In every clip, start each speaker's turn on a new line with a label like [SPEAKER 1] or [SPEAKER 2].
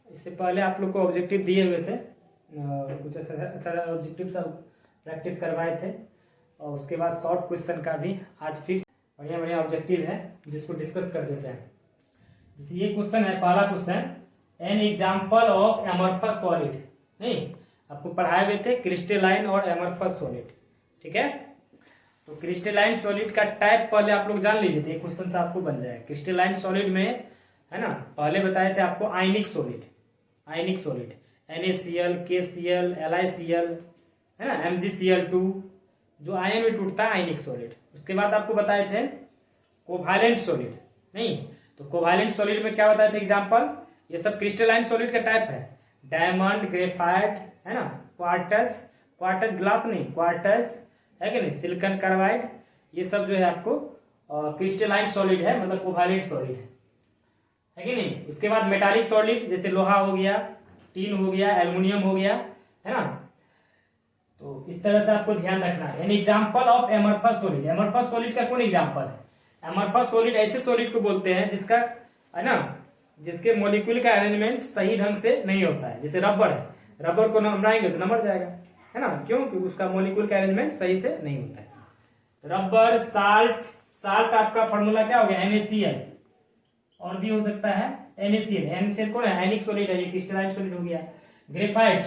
[SPEAKER 1] इससे पहले आप लोग को ऑब्जेक्टिव दिए हुए थे, कुछ अच्छा ऑब्जेक्टिव सब प्रैक्टिस करवाए थे, और उसके बाद शॉर्ट क्वेश्चन का भी आज फिर बढ़िया बढ़िया ऑब्जेक्टिव है जिसको डिस्कस कर देते हैं। जैसे ये क्वेश्चन है, पहला question, an example of amorphous solid. नहीं, आपको पढ़ाए हुए थे क्रिस्टलाइन और एमरफस सॉलिड, ठीक है। तो क्रिस्टलाइन सॉलिड का टाइप पहले आप लोग जान लीजिए, ये क्वेश्चन से आपको बन जाए। क्रिस्टलाइन सॉलिड में है ना, पहले बताए थे आपको आयनिक सॉलिड, आयनिक सॉलिड NaCl, KCl, LiCl, है ना, MgCl2, जो आयन में टूटता है आयनिक सॉलिड। उसके बाद आपको बताए थे कोवैलेंट सॉलिड। नहीं, तो कोवैलेंट सॉलिड में क्या बताए थे एग्जांपल, ये सब क्रिस्टलाइन सॉलिड का टाइप है, डायमंड, ग्रेफाइट, है ना, क्वार्टज, क्वार्टज ग्लास नहीं, क्वार्टज है कि नहीं, सिलिकॉन कार्बाइड, ये सब जो है आपको क्रिस्टलाइन सॉलिड है, मतलब कोवैलेंट सॉलिड है कि नहीं। उसके बाद मेटालिक सॉलिड, जैसे लोहा हो गया, टीन हो गया, एल्युमिनियम हो गया, है ना। तो इस तरह से आपको ध्यान रखना है। An example of amorphous solid, amorphous solid का कौन एग्जांपल है? एमरफस सॉलिड ऐसे सॉलिड को बोलते हैं जिसका, है ना, जिसके मॉलिक्यूल का अरेंजमेंट सही ढंग से नहीं होता है। जैसे रबर है, रबर को नमराएंगे तो नमर जाएगा, है ना, क्यों? क्योंकि उसका मॉलिक्यूल का अरेंजमेंट सही से नहीं होता है। रबर, साल्ट, साल्ट आपका फॉर्मूला क्या हो गया? NaCl, और भी हो सकता है NaCl, NaCl कौन है? आयनिक सॉलिड है, ये क्रिस्टलाइन सॉलिड हो गया। ग्रेफाइट,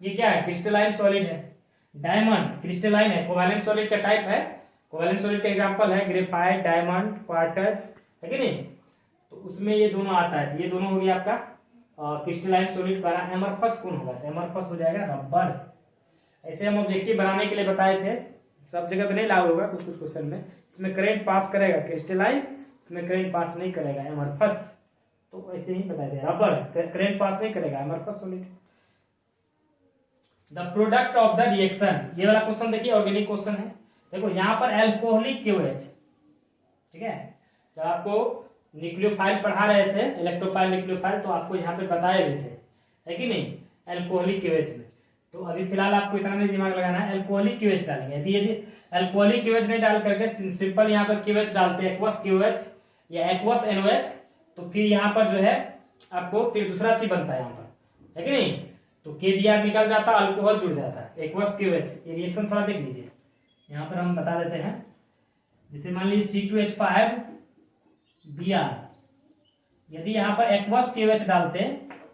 [SPEAKER 1] ये क्या है? क्रिस्टलाइन सॉलिड है। डायमंड क्रिस्टलाइन है, कोवैलेंट सॉलिड का टाइप है, कोवैलेंट सॉलिड का एग्जांपल है ग्रेफाइट, डायमंड, क्वार्टज, है कि नहीं। तो उसमें ये दोनों आता है, ये दोनों हो गया आपका क्रिस्टलाइन सॉलिड का। एमरफस कौन होगा? एमरफस हो जाएगा रबर। ऐसे हम ऑब्जेक्टिव बनाने के लिए बताए थे, सब जगह तो नहीं लागू होगा, कुछ कुछ क्वेश्चन में। इसमें करंट पास करेगा क्रिस्टलाइन, इसमें करंट पास नहीं करेगा एमरफस। तो ऐसे ही बताया गया, रबर करंट पास नहीं करेगा, amorphous solid. The product of the reaction, ये वाला क्वेश्चन देखिए, ऑर्गेनिक क्वेश्चन है। देखो यहाँ पर एल्कोहलिक KOH, ठीक है। जब आपको न्यूक्लियोफाइल पढ़ा रहे थे, इलेक्ट्रोफाइल, न्यूक्लियोफाइल, तो आपको यहाँ पे बताए हुए थे, है कि नहीं, एल्कोहलिक KOH में। तो अभी फिलहाल आपको इतना नहीं दिमाग लगाना है, एल्कोहलिक KOH डालेंगे। यदि एल्कोहलिक KOH नहीं डाल करके सिंपल यहाँ पर KOH डालते हैं, एक्वस KOH या एक्वस NOH, तो फिर यहाँ पर जो है आपको फिर दूसरा चीज बनता है यहाँ पर, है कि नहीं। तो KBr निकल जाता, अल्कोहल जुड़ जाता है, एक्वस KOH। ये रिएक्शन थोड़ा देख लीजिए, यहाँ पर हम बता देते हैं। जैसे मान लीजिए C2H5 Br, यदि यहाँ पर एक्वस KOH डालते,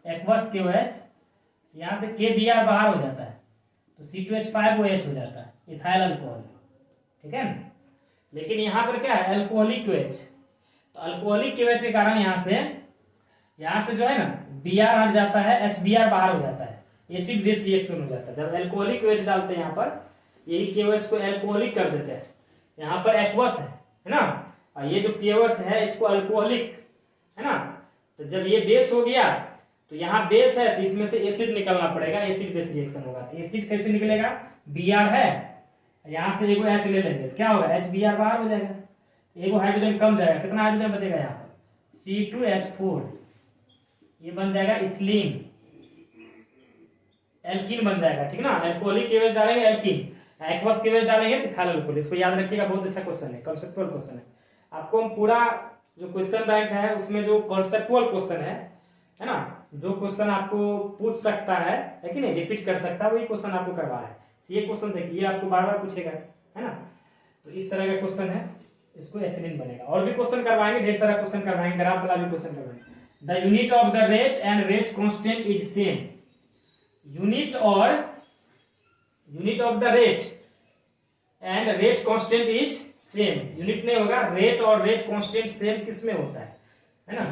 [SPEAKER 1] एक्वस KOH, यहाँ से KBr बाहर हो जाता है, तो C2H5OH हो जाता है, इथाइल अल्कोहल, ठीक है। लेकिन यहाँ पर क्या है? Alcoholic KOH। तो अल्कोहलिक KOH के कारण यहाँ से जो है ना Br हट जाता है, HBr बाहर हो जाता है, एसिड बेस रिएक्शन हो जाता है। जब अल्कोहलिक KOH डालते हैं यहाँ पर, यही KOH को अल्कोहलिक कर देते हैं। यहाँ पर एक्वस है ना, और ये जो KOH है इसको अल्कोहलिक, है ना। तो जब ये बेस हो गया, तो यहाँ बेस है, तो इसमें से एसिड निकलना पड़ेगा, एसिड बेस रिएक्शन होगा। तो एसिड कैसे निकलेगा? Br है, यहाँ से एगो H ले लेंगे, तो क्या होगा? HBr बाहर हो जाएगा, एगो हाइड्रोजन कम जाएगा, कितना हाइड्रोजन बचेगा यहाँ पर? C2H4, ये बन जाएगा इथिलीन, एल्कीन बन जाएगा, ठीक ना। अल्कोहलिक KOH डालेंगे एल्कीन, एक्वस KOH डालेंगे तो इथाइल अल्कोहल। इसको याद रखिएगा, बहुत अच्छा क्वेश्चन है, कॉन्सेप्चुअल क्वेश्चन है। आपको हम पूरा जो क्वेश्चन बैंक है उसमें जो कॉन्सेप्चुअल क्वेश्चन है ना, जो क्वेश्चन आपको पूछ सकता है कि नहीं, रिपीट कर सकता है, वही क्वेश्चन आपको करवा रहा है। ये क्वेश्चन देखिए, ये आपको बार बार पूछेगा, है ना। तो इस तरह का क्वेश्चन है, इसको एथिलीन बनेगा। और भी क्वेश्चन करवाएंगे, ढेर सारा क्वेश्चन करवाएंगे, ग्राफ वाला भी क्वेश्चन करवाएंगे। The unit of the rate and rate constant is same, unit of the rate and rate constant is same. Unit नहीं होगा, रेट और रेट कांस्टेंट सेम किस में होता है ना।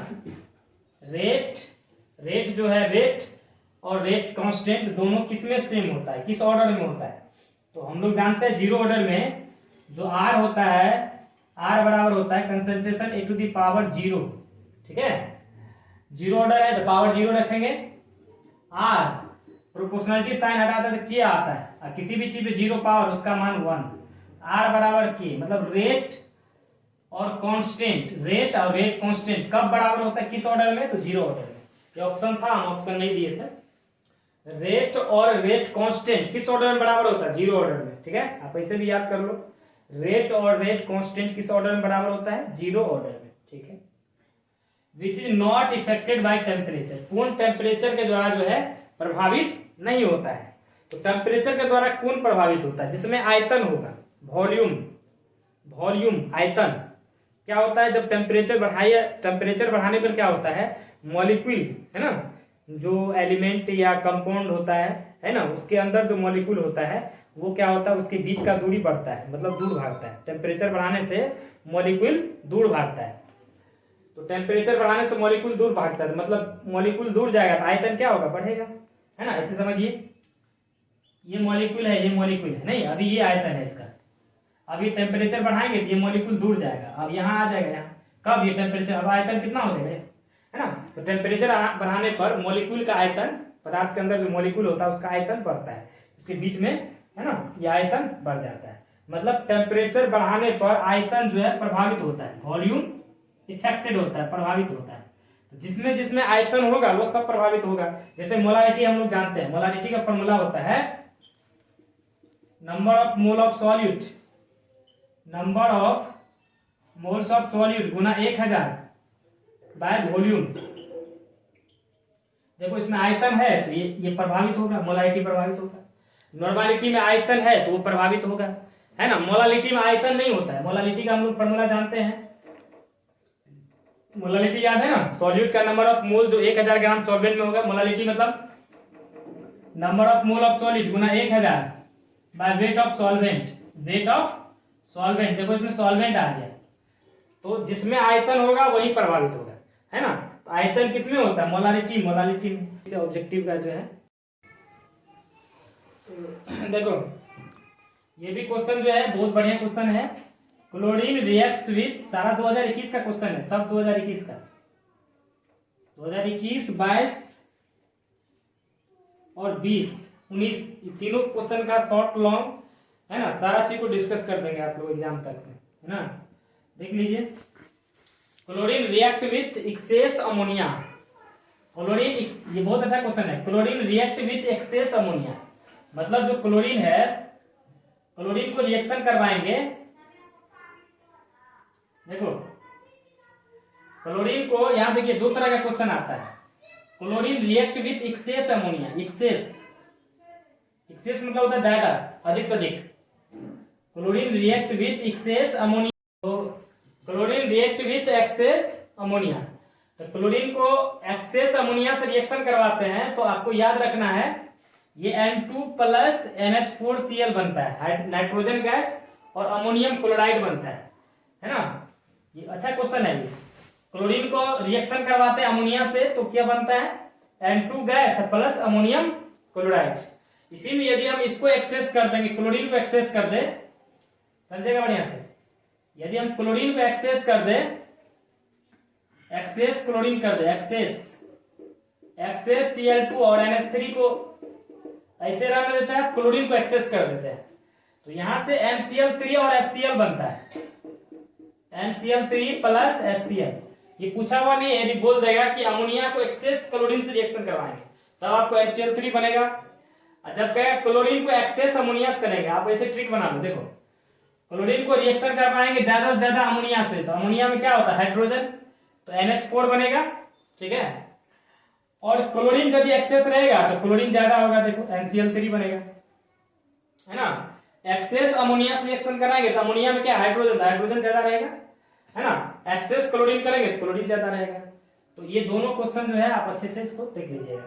[SPEAKER 1] रेट जो है, रेट और रेट कांस्टेंट दोनों किस में सेम होता है, किस ऑर्डर में होता है? तो हम लोग जानते हैं जीरो ऑर्डर में जो R होता है, R बराबर होता है कंसंट्रेशन A⁻0, ठीक है। जीरो ऑर्डर है तो पावर 0 रखेंगे, R प्रोपोर्शनलिटी साइन हटाते हैं तो क्या आता है, और किसी भी चीज पे 0 पावर उसका मान 1, R बराबर K, मतलब रेट और कांस्टेंट, रेट और रेट कांस्टेंट कब बराबर होता है, किस ऑर्डर में? तो जीरो ऑर्डर में। ये ऑप्शन था, हम ऑप्शन नहीं दिए थे। रेट और रेट कांस्टेंट किस ऑर्डर में बराबर होता है? जीरो ऑर्डर में, ठीक है। आप ऐसे भी याद कर लो, रेट और रेट कांस्टेंट किस ऑर्डर में बराबर होता है? जीरो ऑर्डर में, ठीक है। Which is not affected by temperature, कौन टेम्परेचर के द्वारा जो है प्रभावित नहीं होता है। तो टेम्परेचर के द्वारा कौन प्रभावित होता है, जिसमें आयतन होगा, वॉल्यूम, वॉल्यूम आयतन। क्या होता है जब टेम्परेचर बढ़ाइए, टेम्परेचर बढ़ाने पर क्या होता है, मॉलिक्यूल है ना, जो एलिमेंट या कंपाउंड होता है ना, उसके अंदर जो मॉलिक्यूल होता है वो क्या होता है, उसके बीच का दूरी बढ़ता है, मतलब दूर भागता है। टेम्परेचर बढ़ाने से मॉलिक्यूल दूर भागता है। तो टेम्परेचर बढ़ाने से मॉलिक्यूल दूर भागता है, मतलब मॉलिक्यूल दूर जाएगा तो आयतन क्या होगा, बढ़ेगा, है ना। ऐसे समझिए, ये मॉलिक्यूल है, ये मॉलिक्यूल है, नहीं अभी ये आयतन है इसका, अभी टेम्परेचर बढ़ाएंगे तो ये मॉलिक्यूल दूर जाएगा, अब यहाँ आ जाएगा, यहाँ कब ये टेम्परेचर, अब आयतन कितना हो जाएगा, है ना। तो टेम्परेचर बढ़ाने पर मॉलिक्यूल का आयतन, पदार्थ के अंदर जो मॉलिक्यूल होता है उसका आयतन बढ़ता है, उसके बीच में, है ना, ये आयतन बढ़ जाता है। मतलब टेम्परेचर बढ़ाने पर आयतन जो है प्रभावित होता है, वॉल्यूम इफेक्टेड होता है, प्रभावित होता है। तो जिसमें जिसमें आयतन होगा वो सब प्रभावित होगा। जैसे मोलारिटी हम लोग जानते हैं, मोलारिटी का फॉर्मूला होता है number of mole of solute, number of moles of solute Guna 1000 by volume. देखो इसमें आयतन है तो ये प्रभावित होगा, मोलारिटी प्रभावित होगा। नॉर्मलिटी में आयतन है तो वो प्रभावित होगा, है ना। मोलालिटी में आयतन नहीं होता है, मोलालिटी का हम लोग फॉर्मूला जानते हैं, मोलालिटी याद है ना, सॉल्यूट का नंबर ऑफ मोल जो 1000 ग्राम सॉल्वेंट में होगा, मोलालिटी मतलब number of mole of solid Guna 1000 by weight of solvent, weight of solvent. देखो इसमें सॉल्वेंट आ गया, तो जिसमें आयतन होगा वही प्रभावित होगा, है ना। तो आयतन किसमें होता है, मोलारिटी, मोलालिटी में। ऑब्जेक्टिव का जो है देखो ये भी क्वेश्चन जो है बहुत बढ़िया क्वेश्चन है। क्लोरीन रिएक्ट्स विथ, सारा 2021 का क्वेश्चन है, सब 2021 का, 2021, 22 और 20, 19, तीनों क्वेश्चन का शॉर्ट लॉन्ग, है ना, सारा चीज को डिस्कस कर देंगे आप लोग एग्जाम तक में, है ना। देख लीजिए, chlorine react with excess ammonia, chlorine, ये बहुत अच्छा क्वेश्चन है। Chlorine react with excess ammonia, मतलब जो क्लोरीन है, क्लोरीन को रिएक्शन करवाएंगे। देखो क्लोरीन को, यहां देखिए दो तरह का क्वेश्चन आता है, chlorine react with excess ammonia, excess, excess मतलब होता है ज्यादा, अधिक से अधिक। Chlorine react with excess ammonia, तो chlorine react with excess ammonia, तो क्लोरीन को एक्सेस अमोनिया से रिएक्शन करवाते हैं तो आपको याद रखना है ये N2 प्लस NH4Cl बनता है, नाइट्रोजन गैस और अमोनियम क्लोराइड बनता है ना। ये अच्छा क्वेश्चन है। ये क्लोरीन को रिएक्शन करवाते हैं अमोनिया से तो क्या बनता है, N2 gas plus ammonium chloride. इसी में यदि हम इसको एक्सेस कर देंगे, क्लोरीन को एक्सेस कर दे, समझेगा बढ़िया से, यदि हम क्लोरीन को एक्सेस कर दे, एक्सेस क्लोरीन कर दे, एक्सेस Cl2 और NH3 को ऐसे रहने देता है, क्लोरीन को एक्सेस कर देते हैं, तो यहां से NCl3 और HCl बनता है, NCl3 प्लस HCl। ये पूछा हुआ नहीं है, यदि बोल देगा कि अमोनिया को एक्सेस क्लोरीन से रिएक्शन करवाएंगे तब आपको HCl3 बनेगा, और जब कहेगा क्लोरीन को एक्सेस अमोनिया से करेंगे, आप ऐसे ट्रिक बना लो। देखो क्लोरीन को रिएक्शन करवाएंगे ज्यादा से ज्यादा अमोनिया से, तो अमोनिया में क्या होता है, हाइड्रोजन, तो NH4 बनेगा, ठीक है। और क्लोरीन यदि एक्सेस रहेगा तो क्लोरीन ज्यादा होगा, देखो NCl3 बनेगा, है ना। एक्सेस अमोनिया से रिएक्शन कराएंगे तो अमोनिया में क्या, हाइड्रोजन, हाइड्रोजन ज्यादा रहेगा, है ना। एक्सेस क्लोरीन करेंगे तो क्लोरीन ज्यादा रहेगा। तो ये दोनों क्वेश्चन जो है आप अच्छे से इसको देख लीजिएगा।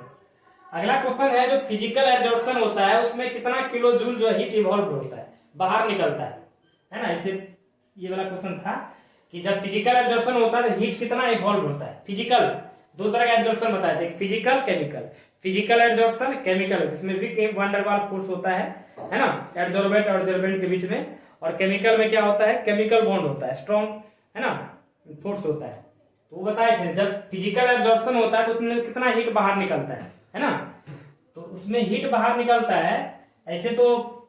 [SPEAKER 1] अगला क्वेश्चन है जो फिजिकल एब्जॉर्प्शन होता है, उसमें कितना किलो जूल जो हीट इवॉल्व होता है, बाहर निकलता है ना। इसे ये वाला क्वेश्चन था कि जब फिजिकल एब्जॉर्प्शन होता है तो हीट कितना इवॉल्व होता है। फिजिकल दो तरह का एब्जॉर्प्शन बताए थे, physical, chemical. Physical absorption chemical, जिसमें weak van der Waals force होता है ना, एब्जॉर्बेंट और एब्जॉर्बेंट के बीच में। और केमिकल में क्या होता है, केमिकल बॉन्ड होता है, स्ट्रॉन्ग, है ना, फोर्स होता है। तो वो बताए थे जब फिजिकल एब्जॉर्प्शन होता है तो उसमें कितना हीट बाहर निकलता है ना। तो उसमें हीट बाहर निकलता है, ऐसे तो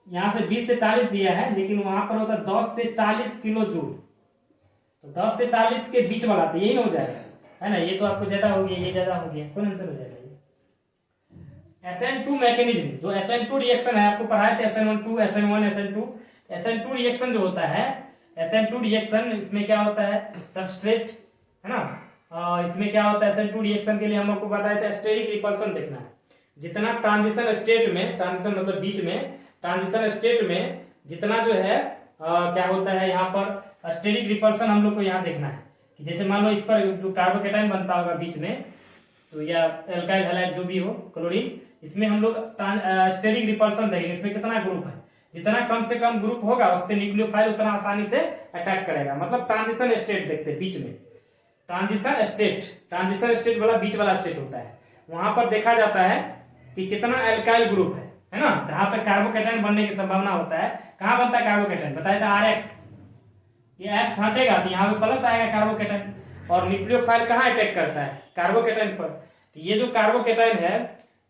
[SPEAKER 1] यहाँ से 20 से 40 दिया है, लेकिन वहां पर होता है 10 से 40 किलो जूल। तो 10 से 40 के बीच वाला तो यही ना हो जाएगा, है ना। ये तो आपको ज्यादा हो गया, ये ज्यादा हो गया, कौन आंसर हो जाएगा ये। SN2 मैकेनिज्म, जो SN2 रिएक्शन है आपको पढ़ाए थे, SN1 SN1 SN2। SN2 reaction जो होता है, SN2 रिएक्शन, इसमें क्या होता है, सबस्ट्रेट, है ना, इसमें क्या होता है, SN2 रिएक्शन के लिए हम आपको बताया था स्टेरिक रिपल्सन देखना है। जितना ट्रांजिशन स्टेट में, ट्रांजिशन मतलब बीच में, ट्रांजिशन स्टेट में जितना जो है क्या होता है यहाँ पर स्टेरिक रिपल्सन हम लोग को यहाँ देखना है। कि जैसे मान लो इस पर जो कार्बोकेटाइन बनता होगा बीच में, तो या एल्काइल हैलाइड जो भी हो, क्लोरीन, इसमें हम लोग स्टेरिक रिपल्सन देखेंगे। इसमें कितना ग्रुप है, जितना कम से कम ग्रुप होगा उस पर न्यूक्लियोफाइल उतना आसानी से अटैक करेगा। मतलब ट्रांजिशन स्टेट देखते हैं बीच में, ट्रांजिशन स्टेट वाला बीच वाला स्टेट होता है। वहां पर देखा जाता है कि कितना एल्काइल ग्रुप है ना, जहां पर कार्बोकेटाइन बनने की संभावना होता है। कहां बनता है कार्बोकेटाइन, बताया था RX, ये X हटेगा तो यहाँ पे प्लस आएगा कार्बोकेटाइन, और न्यूक्लियोफाइल कहाँ अटैक करता है, कार्बोकेटाइन पर। तो ये जो कार्बोकेटाइन है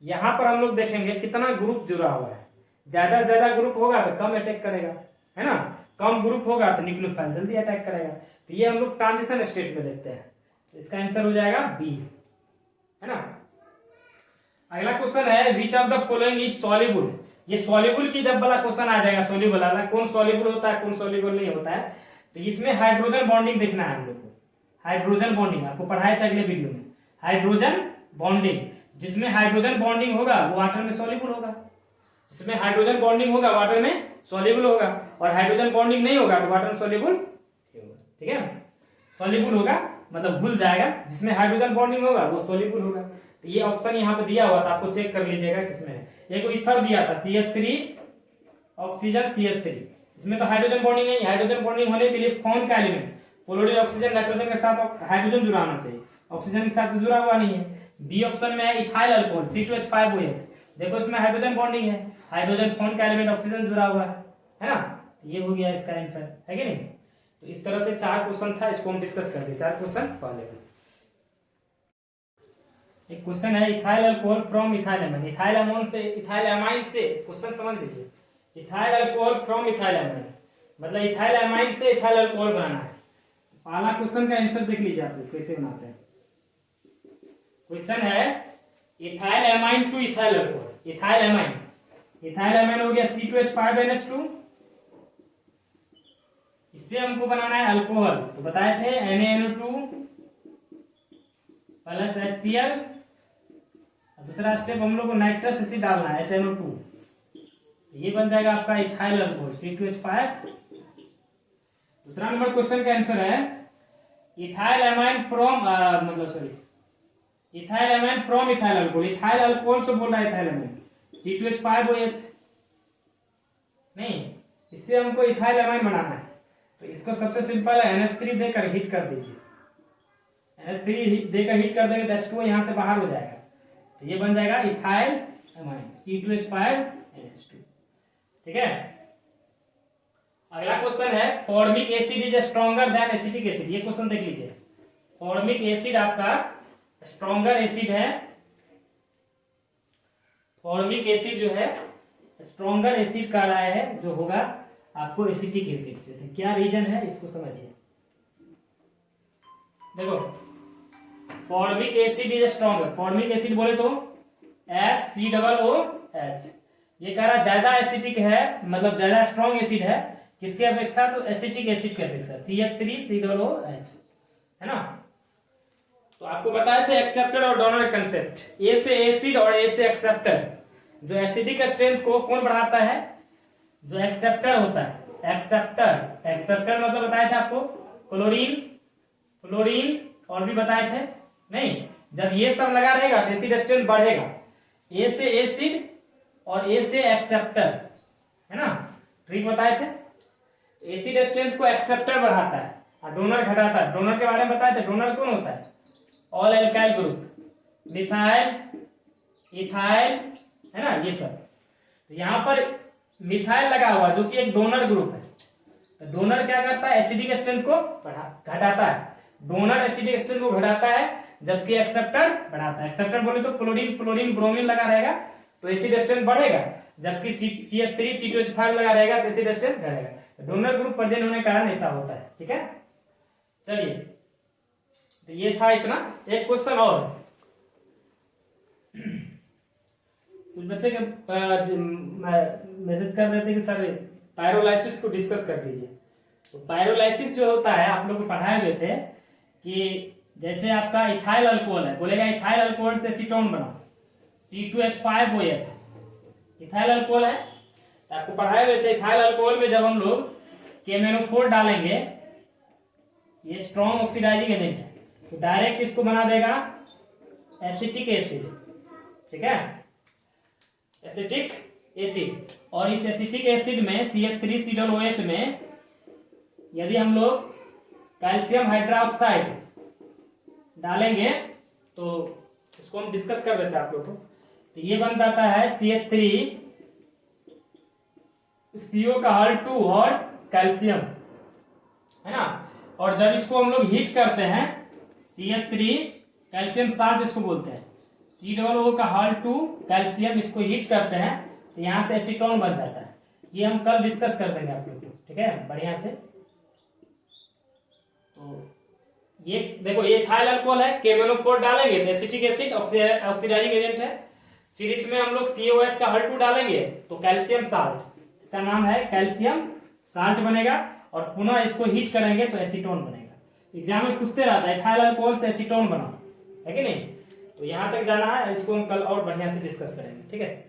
[SPEAKER 1] यहाँ पर हम लोग देखेंगे कितना ग्रुप जुड़ा हुआ है। ज्यादा से ज्यादा ग्रुप होगा तो कम अटैक करेगा, है ना, कम ग्रुप होगा तो न्यूक्लियोफाइल जल्दी अटैक करेगा। तो ये हम लोग ट्रांजिशन स्टेट में देखते हैं। तो इसका आंसर हो जाएगा बी, है ना। अगला क्वेश्चन है which of the following is soluble. ये सॉल्युबल की जब वाला क्वेश्चन आ जाएगा, सॉल्युबल वाला, कौन सॉल्युबल होता है कौन सॉल्युबल नहीं होता है, तो इसमें हाइड्रोजन बॉन्डिंग देखना है हम लोग को। हाइड्रोजन बॉन्डिंग आपको पढ़ाया था अगले वीडियो में, हाइड्रोजन बॉन्डिंग। जिसमें हाइड्रोजन बॉन्डिंग होगा वो वाटर में सॉल्युबल होगा, जिसमें हाइड्रोजन बॉन्डिंग होगा वाटर में सॉल्युबल होगा, और हाइड्रोजन बॉन्डिंग नहीं होगा तो वाटर में सॉल्युबल होगा। ठीक है, सॉल्युबल होगा मतलब घुल जाएगा, जिसमें हाइड्रोजन बॉन्डिंग होगा वो सॉल्युबल होगा। तो ये ऑप्शन यहाँ पे दिया हुआ था, आपको चेक कर लीजिएगा किसमें है। एक ईथर दिया था CH3 ऑक्सीजन CH3, इसमें तो हाइड्रोजन बॉन्डिंग नहीं। हाइड्रोजन बॉन्डिंग होने के लिए कौन का एलिमेंट, फ्लोरीन ऑक्सीजन नाइट्रोजन के साथ हाइड्रोजन जुड़ा होना चाहिए, ऑक्सीजन के साथ जुड़ा हुआ नहीं है। बी ऑप्शन में है इथाइल अल्कोहल C2H5OH, देखो इसमें हाइड्रोजन बॉन्डिंग है, हाइड्रोजन कौन का एलिमेंट ऑक्सीजन जुड़ा हुआ है ना। ये हो गया इसका आंसर, है कि नहीं। तो इस तरह से 4 क्वेश्चन था, इसको हम डिस्कस कर दिए। 4 क्वेश्चन पहले में। एक क्वेश्चन है ethyl alcohol from ethyl amine. Ethyl amine से, इथाइल एमाइन से, क्वेश्चन समझ लीजिए, ethyl alcohol from ethyl amine, मतलब इथाइल एमाइन से इथाइल अल्कोहल बनाना है। पहला क्वेश्चन का आंसर देख लीजिए आप लोग कैसे बनाते हैं। क्वेश्चन है ethyl amine two ethyl alcohol. Ethyl amine हो गया C2H5NH2, इससे हमको बनाना है अल्कोहल, तो बताए थे NaNO2 प्लस HCl। दूसरा स्टेप हम लोग को नाइट्रस एसिड डालना है HNO2, ये बन जाएगा आपका इथाइल अल्कोहल C2H5। दूसरा नंबर क्वेश्चन का आंसर है ethyl amine from ethyl amine from ethyl alcohol. Ethyl alcohol से बोल रहा है इथाइल एमाइन C2H5OH, नहीं, इससे हमको इथाइल एमाइन बनाना है। तो इसको सबसे सिंपल है NH3 देकर हीट कर दीजिए, NH3 देकर हीट कर देंगे तो H2O यहाँ से बाहर हो जाएगा, तो ये बन जाएगा इथाइल एमाइन C2H5NH2। ठीक है, अगला क्वेश्चन है formic acid is stronger than acetic acid. ये क्वेश्चन देख लीजिए, फॉर्मिक एसिड आपका स्ट्रॉन्गर एसिड है, फॉर्मिक एसिड जो है स्ट्रॉन्गर एसिड कह रहा है जो होगा आपको एसिटिक एसिड से। तो क्या रीजन है इसको समझिए। देखो formic acid is stronger, formic acid बोले तो HCOOH, ये कह रहा ज्यादा एसिटिक है, मतलब ज्यादा स्ट्रॉन्ग एसिड है किसके अपेक्षा, तो एसिटिक एसिड के अपेक्षा CH3COOH, है ना। तो आपको बताए थे एक्सेप्टर और डोनर कंसेप्ट, ए से एसिड और ए से एक्सेप्टर। जो एसिडिक स्ट्रेंथ को कौन बढ़ाता है, जो एक्सेप्टर होता है, एक्सेप्टर मतलब बताए थे आपको क्लोरीन, फ्लोरीन और भी बताए थे, नहीं, जब ये सब लगा रहेगा तो एसिड स्ट्रेंथ बढ़ेगा। ए से एसिड और ए से एक्सेप्टर, है ना, ट्रिक बताए थे। एसिड स्ट्रेंथ को एक्सेप्टर बढ़ाता है और डोनर घटाता है। डोनर के बारे में बताए थे, डोनर कौन होता है, all alkyl group, methyl, ethyl, है ना, ये सब। तो यहाँ पर मिथाइल लगा हुआ जो कि एक डोनर ग्रुप है, तो डोनर क्या करता है, एसिडिक स्ट्रेंथ को घटाता है। डोनर एसिडिक स्ट्रेंथ को घटाता है जबकि एक्सेप्टर बढ़ाता है। एक्सेप्टर बोले तो क्लोरीन, फ्लोरीन, ब्रोमीन लगा रहेगा तो एसिड स्ट्रेंथ बढ़ेगा, जबकि CH3 C2H5 लगा रहेगा तो एसिड स्ट्रेंथ घटेगा। डोनर ग्रुप प्रेजेंट होने के कारण ऐसा होता है। ठीक है, चलिए, तो ये था इतना। एक क्वेश्चन और, कुछ बच्चे के मैसेज कर रहे थे कि सर पायरोलाइसिस को डिस्कस कर दीजिए। तो पायरोलाइसिस जो होता है आप लोग को पढ़ाए हुए थे कि जैसे आपका इथाइल अल्कोहल है, बोलेगा इथाइल अल्कोहल से एसीटोन बनाओ, C2H5OH इथाइल अल्कोहल है। तो आपको पढ़ाए हुए थे इथाइल अल्कोहल में जब हम लोग KMnO4 डालेंगे, ये स्ट्रॉन्ग ऑक्सीडाइजिंग एजेंट है, तो डायरेक्ट इसको बना देगा एसिटिक एसिड, ठीक है, एसिटिक एसिड। और इस एसिटिक एसिड में CH3COOH में यदि हम लोग कैल्शियम हाइड्रोक्साइड डालेंगे तो इसको हम डिस्कस कर देते हैं आप लोग को। तो ये बन जाता है CH3CO का हल 2 और कैल्शियम, है ना। और जब इसको हम लोग हीट करते हैं, CH3 कैल्शियम साल्ट इसको बोलते हैं, COO का हल 2 कैल्शियम, इसको हीट करते हैं तो यहाँ से एसीटोन बन जाता है। ये हम कल डिस्कस कर देंगे आप लोग को, ठीक है, बढ़िया से। तो ये देखो, ये इथाइल अल्कोहल है, KMnO4 डालेंगे तो एसिटिक एसिड ऑक्सीडाइजिंग एजेंट है। फिर इसमें हम लोग COOH का हल 2 डालेंगे तो कैल्शियम साल्ट, इसका नाम है कैल्शियम साल्ट बनेगा, और पुनः इसको हीट करेंगे तो एसीटोन बनेगा। एग्जाम में पूछते रहता है इथाइल अल्कोहल से एसीटोन बनाओ, है कि नहीं। तो यहाँ तक जाना है, इसको हम कल और बढ़िया से डिस्कस करेंगे, ठीक है।